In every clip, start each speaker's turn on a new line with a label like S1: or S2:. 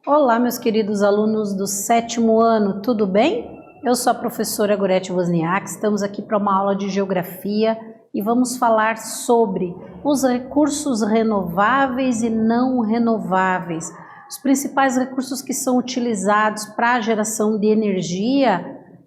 S1: Olá, meus queridos alunos do 7º ano, tudo bem? Eu sou a professora Gorete Wozniak, estamos aqui para uma aula de Geografia e vamos falar sobre os recursos renováveis e não renováveis, os principais recursos que são utilizados para a geração de energia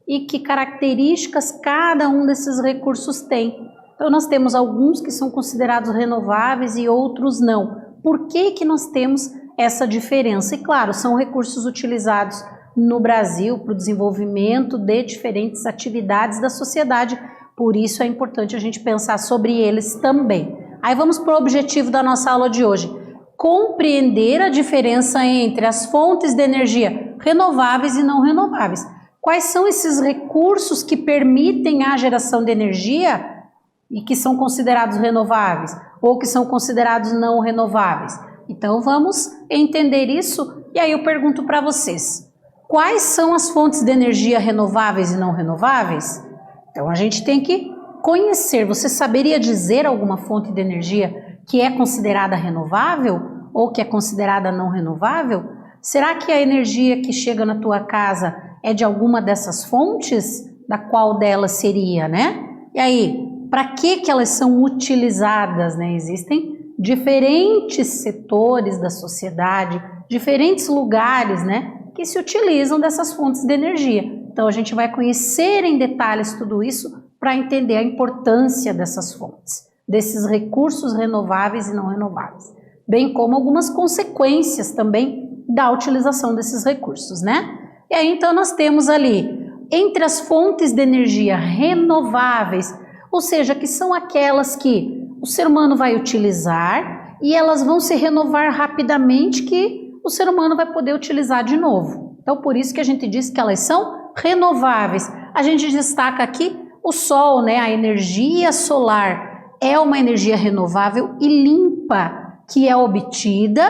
S1: e que características cada um desses recursos tem. Então nós temos alguns que são considerados renováveis e outros não. Por que nós temos essa diferença? E claro, são recursos utilizados no Brasil para o desenvolvimento de diferentes atividades da sociedade, por isso é importante a gente pensar sobre eles também. Aí vamos para o objetivo da nossa aula de hoje: compreender a diferença entre as fontes de energia renováveis e não renováveis. Quais são esses recursos que permitem a geração de energia e que são considerados renováveis ou que são considerados não renováveis? Então vamos entender isso e aí eu pergunto para vocês: quais são as fontes de energia renováveis e não renováveis? Então a gente tem que conhecer. Você saberia dizer alguma fonte de energia que é considerada renovável ou que é considerada não renovável? Será que a energia que chega na tua casa é de alguma dessas fontes? Da qual delas seria, né? E aí, para que elas são utilizadas, né? Existem diferentes setores da sociedade, diferentes lugares, né, que se utilizam dessas fontes de energia. Então a gente vai conhecer em detalhes tudo isso para entender a importância dessas fontes, desses recursos renováveis e não renováveis, bem como algumas consequências também da utilização desses recursos, né? E aí então nós temos ali, entre as fontes de energia renováveis, ou seja, que são aquelas que o ser humano vai utilizar e elas vão se renovar rapidamente, que o ser humano vai poder utilizar de novo. Então, por isso que a gente diz que elas são renováveis. A gente destaca aqui o sol, né? A energia solar é uma energia renovável e limpa, que é obtida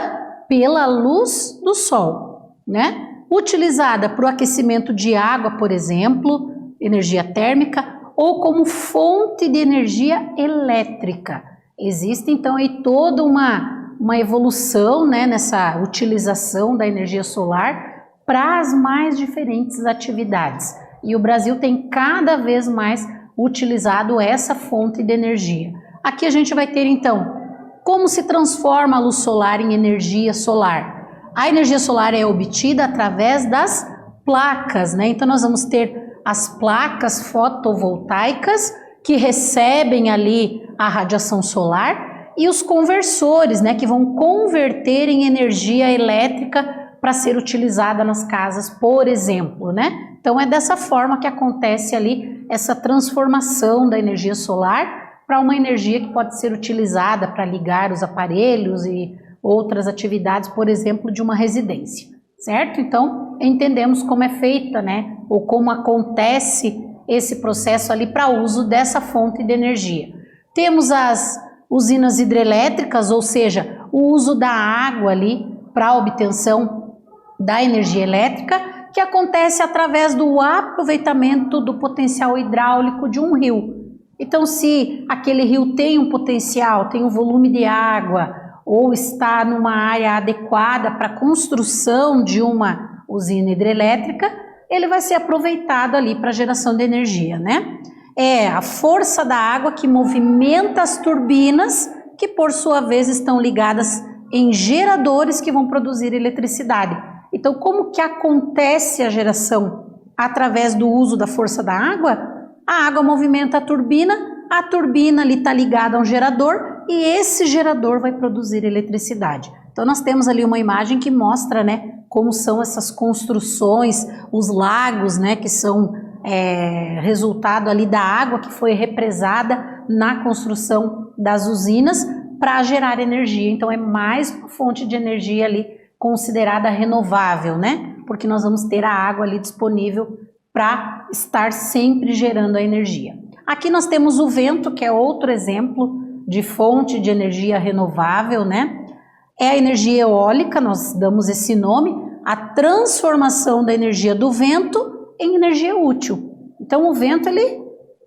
S1: pela luz do sol, né? Utilizada para o aquecimento de água, por exemplo, energia térmica, ou como fonte de energia elétrica. Existe então aí toda uma evolução, né, nessa utilização da energia solar para as mais diferentes atividades. E o Brasil tem cada vez mais utilizado essa fonte de energia. Aqui a gente vai ter então como se transforma a luz solar em energia solar. A energia solar é obtida através das placas, né? Então nós vamos ter as placas fotovoltaicas que recebem ali a radiação solar e os conversores, né, que vão converter em energia elétrica para ser utilizada nas casas, por exemplo, né? Então é dessa forma que acontece ali essa transformação da energia solar para uma energia que pode ser utilizada para ligar os aparelhos e outras atividades, por exemplo, de uma residência, certo? Então entendemos como é feita, né, ou como acontece esse processo ali para uso dessa fonte de energia. Temos as usinas hidrelétricas, ou seja, o uso da água ali para a obtenção da energia elétrica, que acontece através do aproveitamento do potencial hidráulico de um rio. Então, se aquele rio tem um potencial, tem um volume de água, ou está numa área adequada para a construção de uma usina hidrelétrica, ele vai ser aproveitado ali para geração de energia, né? É a força da água que movimenta as turbinas, que por sua vez estão ligadas em geradores que vão produzir eletricidade. Então, como que acontece a geração? Através do uso da força da água? A água movimenta a turbina ali está ligada a um gerador e esse gerador vai produzir eletricidade. Então nós temos ali uma imagem que mostra, né, como são essas construções, os lagos, né, que são resultado ali da água que foi represada na construção das usinas para gerar energia. Então é mais uma fonte de energia ali considerada renovável, né, porque nós vamos ter a água ali disponível para estar sempre gerando a energia. Aqui nós temos o vento, que é outro exemplo de fonte de energia renovável, né? É a energia eólica, nós damos esse nome, a transformação da energia do vento em energia útil. Então o vento ele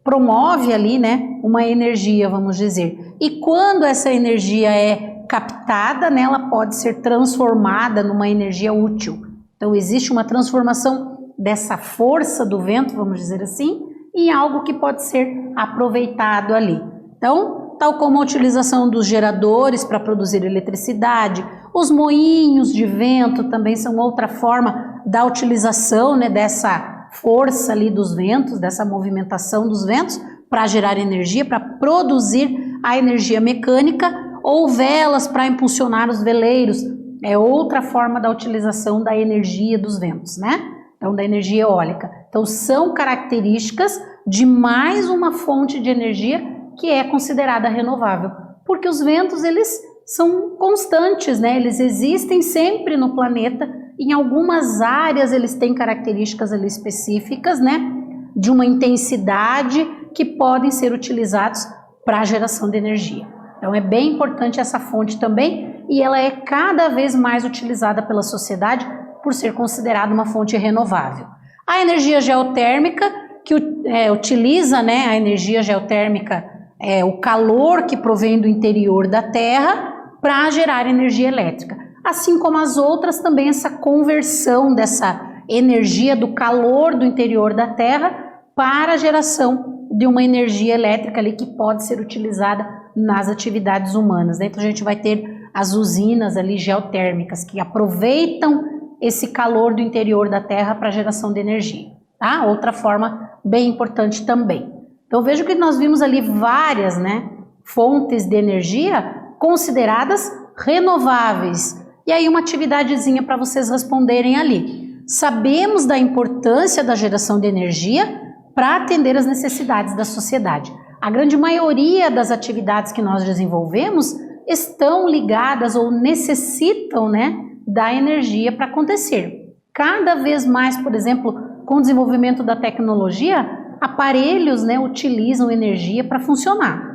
S1: promove ali, né, uma energia, vamos dizer. E quando essa energia é captada, né, ela pode ser transformada numa energia útil. Então existe uma transformação dessa força do vento, vamos dizer assim, em algo que pode ser aproveitado ali. Então, tal como a utilização dos geradores para produzir eletricidade, os moinhos de vento também são outra forma da utilização, né, dessa força ali dos ventos, dessa movimentação dos ventos para gerar energia, para produzir a energia mecânica, ou velas para impulsionar os veleiros, é outra forma da utilização da energia dos ventos, né? Então, da energia eólica. Então, são características de mais uma fonte de energia que é considerada renovável, porque os ventos, eles são constantes, né? Eles existem sempre no planeta. Em algumas áreas eles têm características ali específicas, né, de uma intensidade que podem ser utilizados para a geração de energia. Então é bem importante essa fonte também, e ela é cada vez mais utilizada pela sociedade por ser considerada uma fonte renovável. A energia geotérmica, que utiliza, né, a energia geotérmica, o calor que provém do interior da Terra para gerar energia elétrica. Assim como as outras, também essa conversão dessa energia do calor do interior da Terra para a geração de uma energia elétrica ali que pode ser utilizada nas atividades humanas. Então a gente vai ter as usinas ali geotérmicas que aproveitam esse calor do interior da Terra para a geração de energia, tá? Outra forma bem importante também. Então vejo que nós vimos ali várias, né, fontes de energia consideradas renováveis. E aí uma atividadezinha para vocês responderem ali. Sabemos da importância da geração de energia para atender as necessidades da sociedade. A grande maioria das atividades que nós desenvolvemos estão ligadas ou necessitam, né, da energia para acontecer. Cada vez mais, por exemplo, com o desenvolvimento da tecnologia, aparelhos, né, utilizam energia para funcionar.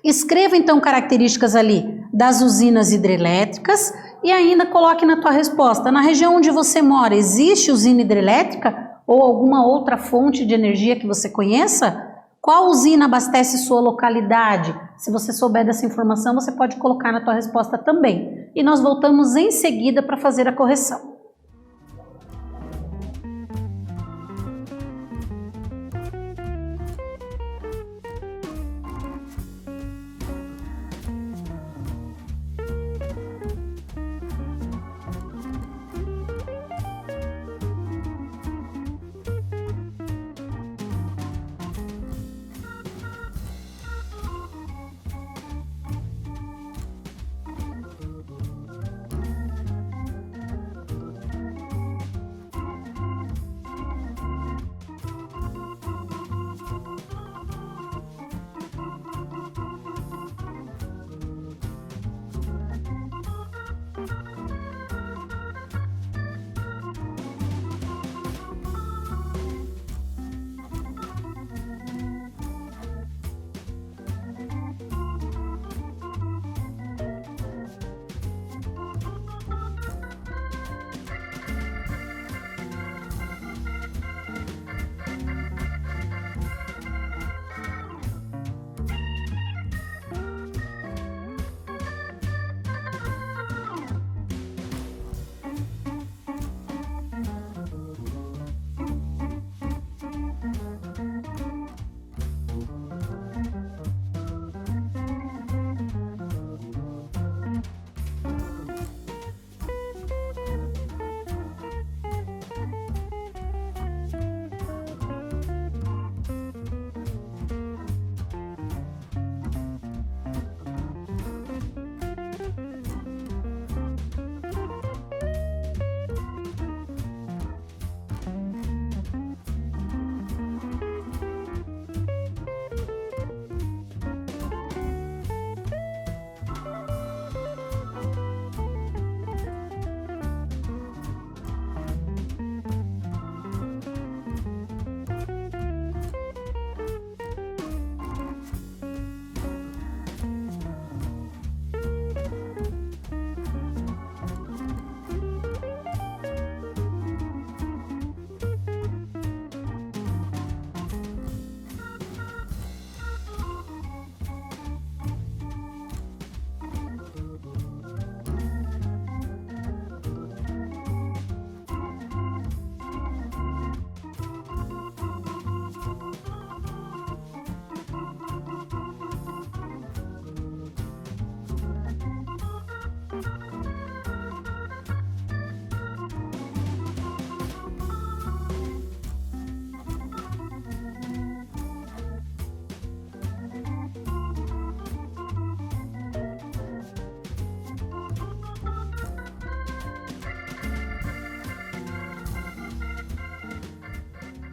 S1: Escreva então características ali das usinas hidrelétricas e ainda coloque na tua resposta. Na região onde você mora, existe usina hidrelétrica ou alguma outra fonte de energia que você conheça? Qual usina abastece sua localidade? Se você souber dessa informação, você pode colocar na tua resposta também. E nós voltamos em seguida para fazer a correção.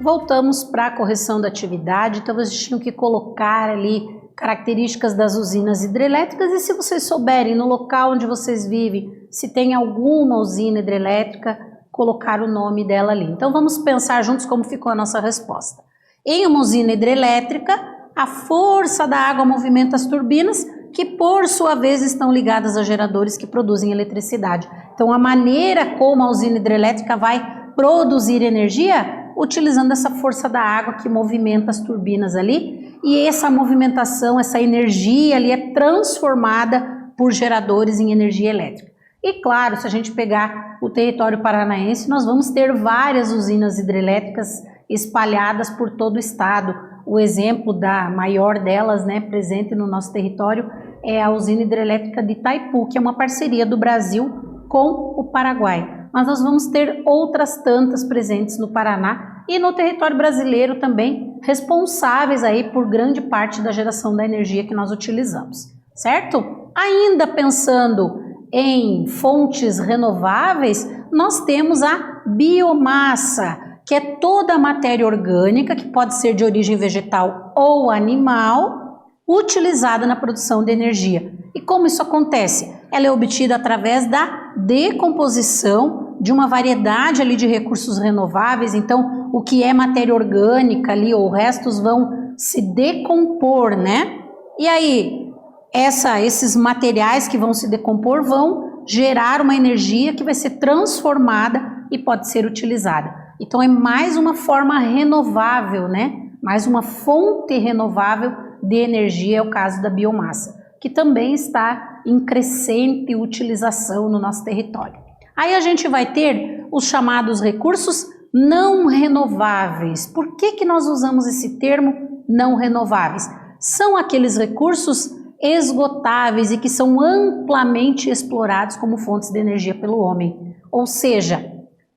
S1: Voltamos para a correção da atividade, então vocês tinham que colocar ali características das usinas hidrelétricas e se vocês souberem no local onde vocês vivem, se tem alguma usina hidrelétrica, colocar o nome dela ali. Então vamos pensar juntos como ficou a nossa resposta. Em uma usina hidrelétrica, a força da água movimenta as turbinas, que por sua vez estão ligadas a geradores que produzem eletricidade. Então a maneira como a usina hidrelétrica vai produzir energia, utilizando essa força da água que movimenta as turbinas ali, e essa movimentação, essa energia ali é transformada por geradores em energia elétrica. E claro, se a gente pegar o território paranaense, nós vamos ter várias usinas hidrelétricas espalhadas por todo o estado. O exemplo da maior delas, né, presente no nosso território, é a usina hidrelétrica de Itaipu, que é uma parceria do Brasil com o Paraguai. Mas nós vamos ter outras tantas presentes no Paraná e no território brasileiro também, responsáveis aí por grande parte da geração da energia que nós utilizamos, certo? Ainda pensando em fontes renováveis, nós temos a biomassa, que é toda a matéria orgânica, que pode ser de origem vegetal ou animal, utilizada na produção de energia. E como isso acontece? Ela é obtida através da decomposição de uma variedade ali de recursos renováveis. Então, o que é matéria orgânica ali, ou restos, vão se decompor, né? E aí, esses materiais que vão se decompor vão gerar uma energia que vai ser transformada e pode ser utilizada. Então, é mais uma forma renovável, né? Mais uma fonte renovável de energia, é o caso da biomassa, que também está em crescente utilização no nosso território. Aí a gente vai ter os chamados recursos não renováveis. Por que nós usamos esse termo não renováveis? São aqueles recursos esgotáveis e que são amplamente explorados como fontes de energia pelo homem. Ou seja,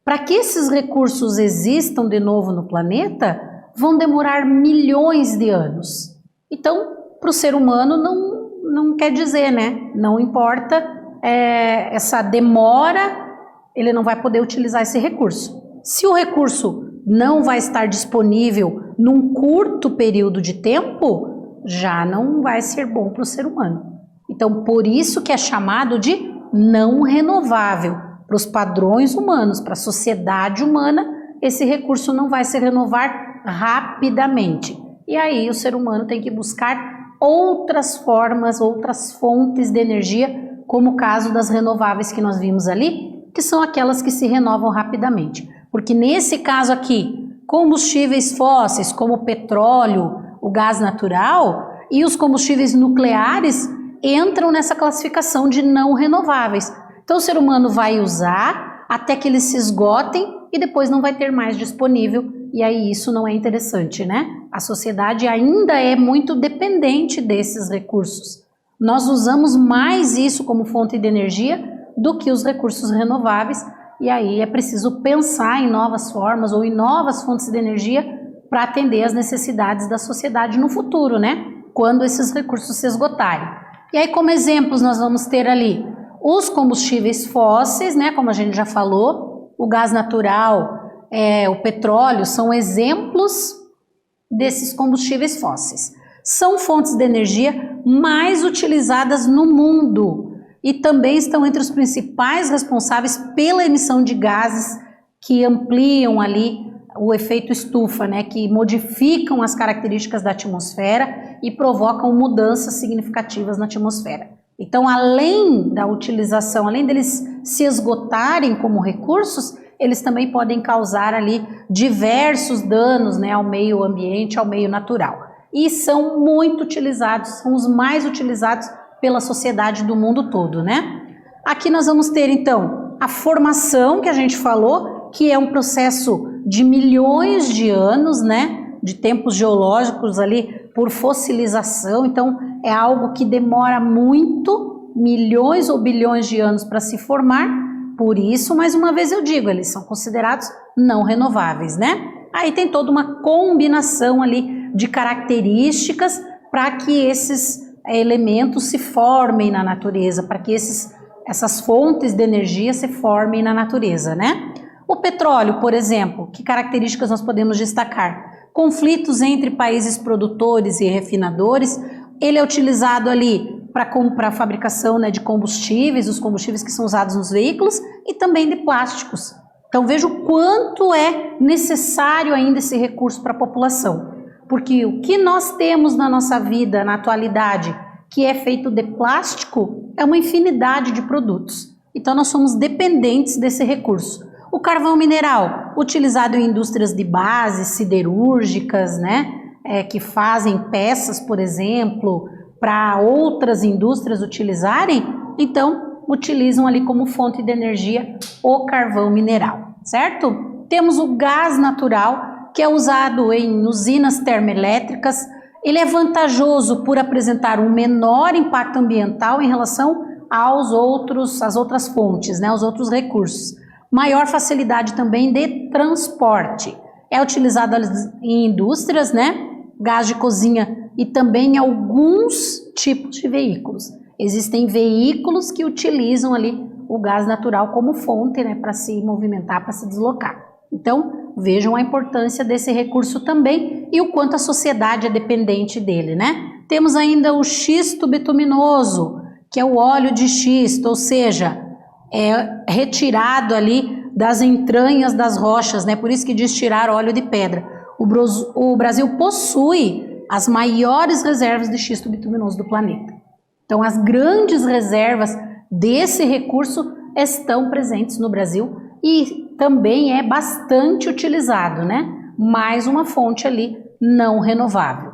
S1: para que esses recursos existam de novo no planeta, vão demorar milhões de anos. Então, para o ser humano não quer dizer, né? Não importa essa demora, ele não vai poder utilizar esse recurso. Se o recurso não vai estar disponível num curto período de tempo, já não vai ser bom para o ser humano. Então, por isso que é chamado de não renovável. Para os padrões humanos, para a sociedade humana, esse recurso não vai se renovar rapidamente. E aí o ser humano tem que buscar outras formas, outras fontes de energia, como o caso das renováveis que nós vimos ali, que são aquelas que se renovam rapidamente. Porque nesse caso aqui, combustíveis fósseis como o petróleo, o gás natural e os combustíveis nucleares entram nessa classificação de não renováveis. Então o ser humano vai usar até que eles se esgotem e depois não vai ter mais disponível, e aí isso não é interessante, né? A sociedade ainda é muito dependente desses recursos. Nós usamos mais isso como fonte de energia do que os recursos renováveis, e aí é preciso pensar em novas formas ou em novas fontes de energia para atender às necessidades da sociedade no futuro, né? Quando esses recursos se esgotarem. E aí, como exemplos, nós vamos ter ali os combustíveis fósseis, né? Como a gente já falou, o gás natural, o petróleo, são exemplos desses combustíveis fósseis. São fontes de energia mais utilizadas no mundo e também estão entre os principais responsáveis pela emissão de gases que ampliam ali o efeito estufa, né, que modificam as características da atmosfera e provocam mudanças significativas na atmosfera. Então, além da utilização, além deles se esgotarem como recursos, eles também podem causar ali diversos danos, né, ao meio ambiente, ao meio natural. E são muito utilizados, são os mais utilizados pela sociedade do mundo todo, né? Aqui nós vamos ter, então, a formação que a gente falou, que é um processo de milhões de anos, né, de tempos geológicos ali por fossilização. Então é algo que demora muito, milhões ou bilhões de anos para se formar. Por isso, mais uma vez eu digo, eles são considerados não renováveis, né? Aí tem toda uma combinação ali de características para que esses elementos se formem na natureza, para que essas fontes de energia se formem na natureza, né? O petróleo, por exemplo, que características nós podemos destacar? Conflitos entre países produtores e refinadores. Ele é utilizado ali para a fabricação, né, de combustíveis, os combustíveis que são usados nos veículos, e também de plásticos. Então veja o quanto é necessário ainda esse recurso para a população. Porque o que nós temos na nossa vida, na atualidade, que é feito de plástico, é uma infinidade de produtos. Então nós somos dependentes desse recurso. O carvão mineral, utilizado em indústrias de base, siderúrgicas, né, que fazem peças, por exemplo, para outras indústrias utilizarem, então utilizam ali como fonte de energia o carvão mineral, certo? Temos o gás natural, que é usado em usinas termoelétricas. Ele é vantajoso por apresentar um menor impacto ambiental em relação às outras fontes, né, aos outros recursos. Maior facilidade também de transporte. É utilizado em indústrias, né? Gás de cozinha e também em alguns tipos de veículos. Existem veículos que utilizam ali o gás natural como fonte, né, para se movimentar, para se deslocar. Então, vejam a importância desse recurso também e o quanto a sociedade é dependente dele, né? Temos ainda o xisto bituminoso, que é o óleo de xisto, ou seja, é retirado ali das entranhas das rochas, né? Por isso que diz tirar óleo de pedra. O Brasil possui as maiores reservas de xisto bituminoso do planeta. Então, as grandes reservas desse recurso estão presentes no Brasil e também é bastante utilizado, né? Mais uma fonte ali não renovável.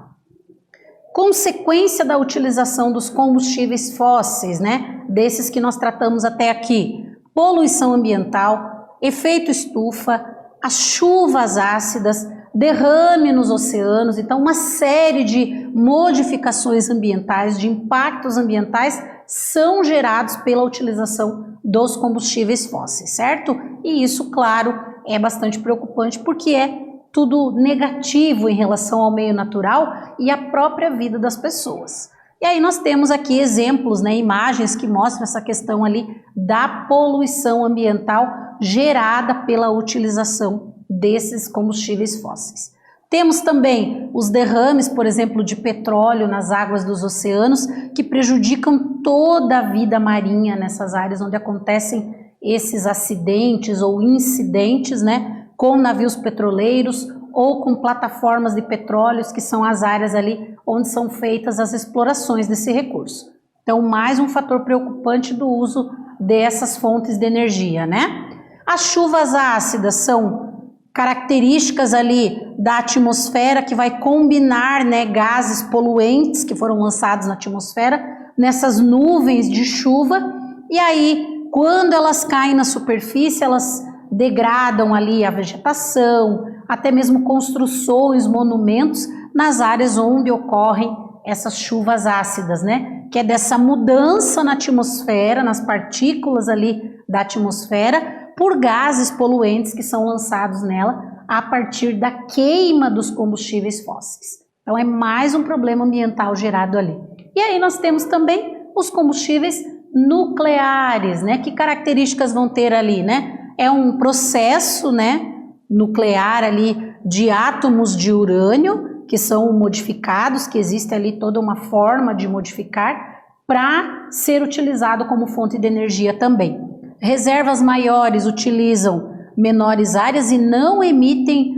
S1: Consequência da utilização dos combustíveis fósseis, né? Desses que nós tratamos até aqui: poluição ambiental, efeito estufa, as chuvas ácidas, derrame nos oceanos. Então, uma série de modificações ambientais, de impactos ambientais são gerados pela utilização dos combustíveis fósseis, certo? E isso, claro, é bastante preocupante porque é tudo negativo em relação ao meio natural e à própria vida das pessoas. E aí nós temos aqui exemplos, né, imagens que mostram essa questão ali da poluição ambiental gerada pela utilização desses combustíveis fósseis. Temos também os derrames, por exemplo, de petróleo nas águas dos oceanos, que prejudicam toda a vida marinha nessas áreas onde acontecem esses acidentes ou incidentes, né, com navios petroleiros ou com plataformas de petróleos, que são as áreas ali onde são feitas as explorações desse recurso. Então, mais um fator preocupante do uso dessas fontes de energia, né? As chuvas ácidas são características ali da atmosfera que vai combinar, né, gases poluentes que foram lançados na atmosfera nessas nuvens de chuva, e aí, quando elas caem na superfície, elas degradam ali a vegetação, até mesmo construções, monumentos nas áreas onde ocorrem essas chuvas ácidas, né? Que é dessa mudança na atmosfera, nas partículas ali da atmosfera, por gases poluentes que são lançados nela a partir da queima dos combustíveis fósseis. Então é mais um problema ambiental gerado ali. E aí nós temos também os combustíveis nucleares, né? Que características vão ter ali, né? É um processo, né, nuclear ali de átomos de urânio que são modificados, que existe ali toda uma forma de modificar para ser utilizado como fonte de energia também. Reservas maiores utilizam menores áreas e não emitem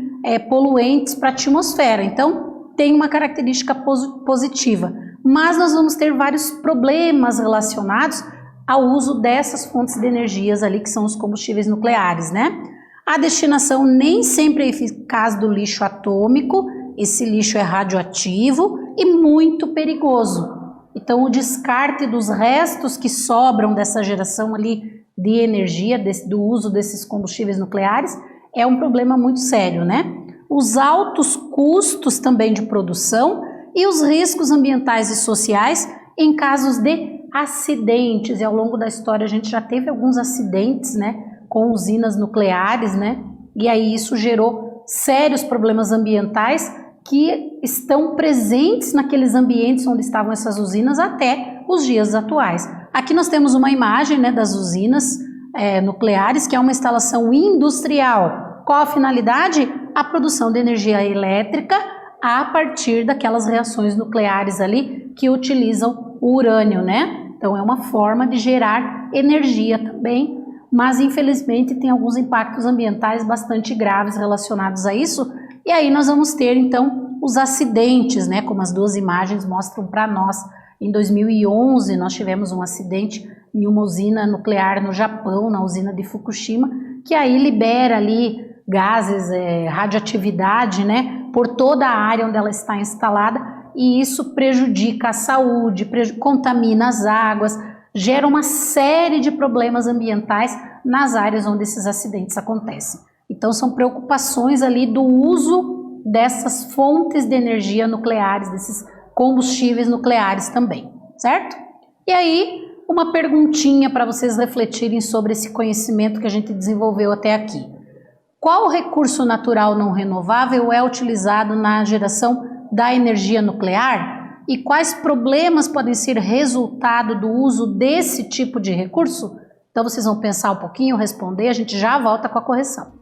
S1: poluentes para a atmosfera, então tem uma característica positiva. Mas nós vamos ter vários problemas relacionados ao uso dessas fontes de energias ali, que são os combustíveis nucleares, né? A destinação nem sempre é eficaz do lixo atômico, esse lixo é radioativo e muito perigoso. Então, o descarte dos restos que sobram dessa geração ali de energia, do uso desses combustíveis nucleares, é um problema muito sério, né? Os altos custos também de produção e os riscos ambientais e sociais em casos de acidentes, e ao longo da história a gente já teve alguns acidentes, né, com usinas nucleares, né, e aí isso gerou sérios problemas ambientais que estão presentes naqueles ambientes onde estavam essas usinas até os dias atuais. Aqui nós temos uma imagem, né, das usinas nucleares, que é uma instalação industrial. Qual a finalidade? A produção de energia elétrica a partir daquelas reações nucleares ali que utilizam o urânio, né? Então é uma forma de gerar energia também, mas infelizmente tem alguns impactos ambientais bastante graves relacionados a isso, e aí nós vamos ter então os acidentes, né? Como as duas imagens mostram para nós. Em 2011 nós tivemos um acidente em uma usina nuclear no Japão, na usina de Fukushima, que aí libera ali gases, radioatividade, né, por toda a área onde ela está instalada, e isso prejudica a saúde, contamina as águas, gera uma série de problemas ambientais nas áreas onde esses acidentes acontecem. Então são preocupações ali do uso dessas fontes de energia nucleares, desses combustíveis nucleares também, certo? E aí, uma perguntinha para vocês refletirem sobre esse conhecimento que a gente desenvolveu até aqui. Qual recurso natural não renovável é utilizado na geração da energia nuclear? E quais problemas podem ser resultado do uso desse tipo de recurso? Então vocês vão pensar um pouquinho, responder, a gente já volta com a correção.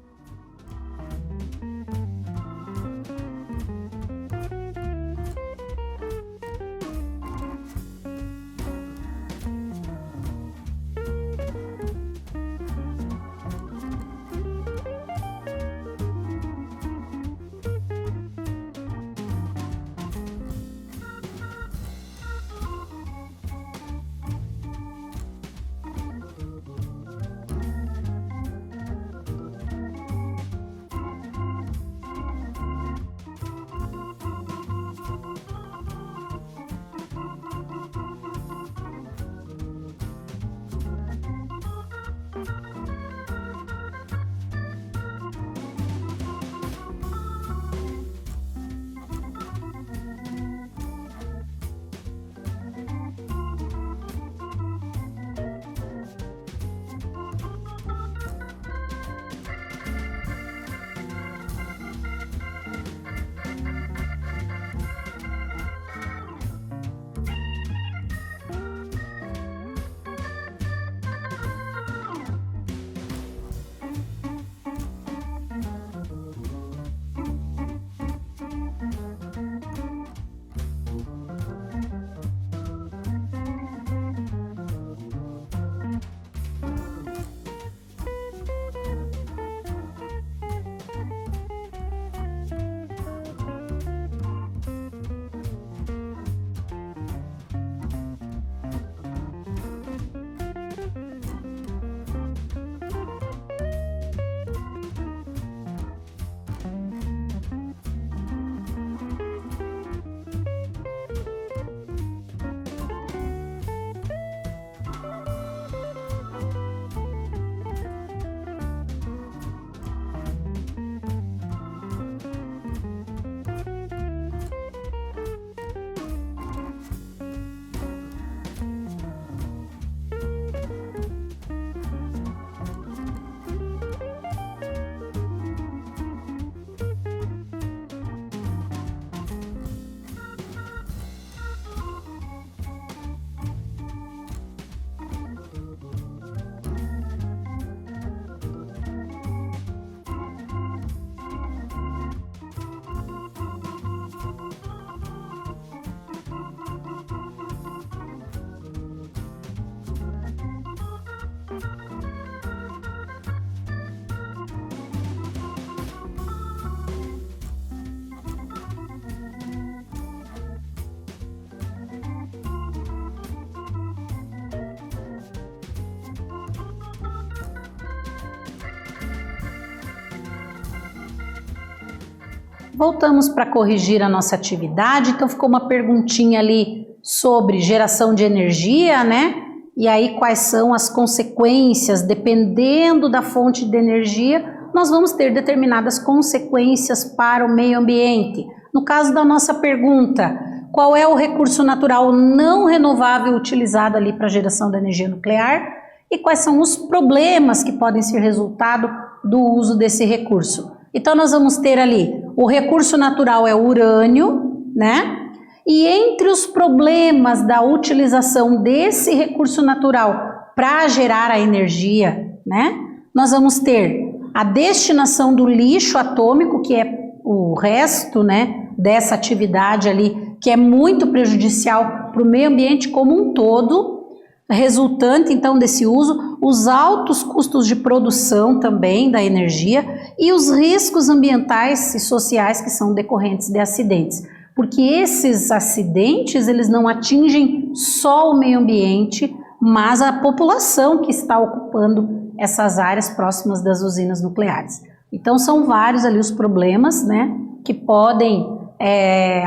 S1: Voltamos para corrigir a nossa atividade, então ficou uma perguntinha ali sobre geração de energia, né? E aí quais são as consequências, dependendo da fonte de energia, nós vamos ter determinadas consequências para o meio ambiente. No caso da nossa pergunta, qual é o recurso natural não renovável utilizado ali para a geração da energia nuclear e quais são os problemas que podem ser resultado do uso desse recurso? Então nós vamos ter ali, o recurso natural é o urânio, né? E entre os problemas da utilização desse recurso natural para gerar a energia, né? Nós vamos ter a destinação do lixo atômico, que é o resto, né, dessa atividade ali, que é muito prejudicial para o meio ambiente como um todo, resultante então desse uso, os altos custos de produção também da energia e os riscos ambientais e sociais que são decorrentes de acidentes. Porque esses acidentes, eles não atingem só o meio ambiente, mas a população que está ocupando essas áreas próximas das usinas nucleares. Então são vários ali os problemas, né, que podem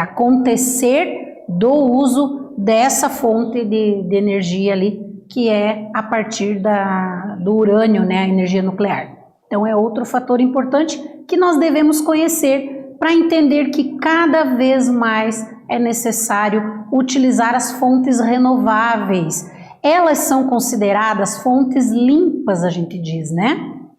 S1: acontecer do uso dessa fonte de energia ali, que é a partir do urânio, né, a energia nuclear. Então é outro fator importante que nós devemos conhecer para entender que cada vez mais é necessário utilizar as fontes renováveis. Elas são consideradas fontes limpas, a gente diz, né?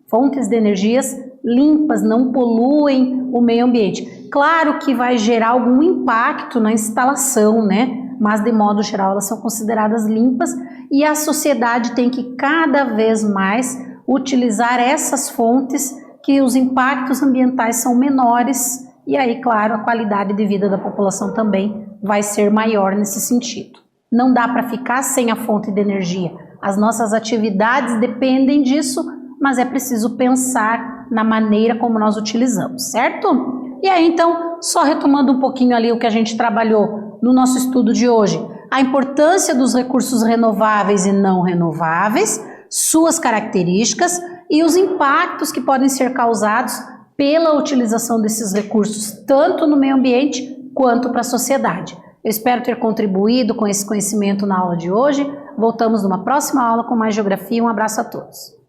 S1: Fontes de energias limpas, não poluem o meio ambiente. Claro que vai gerar algum impacto na instalação, né? Mas de modo geral elas são consideradas limpas e a sociedade tem que cada vez mais utilizar essas fontes que os impactos ambientais são menores e aí, claro, a qualidade de vida da população também vai ser maior nesse sentido. Não dá para ficar sem a fonte de energia. As nossas atividades dependem disso, mas é preciso pensar na maneira como nós utilizamos, certo? E aí, então, só retomando um pouquinho ali o que a gente trabalhou no nosso estudo de hoje, a importância dos recursos renováveis e não renováveis, suas características e os impactos que podem ser causados pela utilização desses recursos, tanto no meio ambiente quanto para a sociedade. Eu espero ter contribuído com esse conhecimento na aula de hoje. Voltamos numa próxima aula com mais geografia. Um abraço a todos.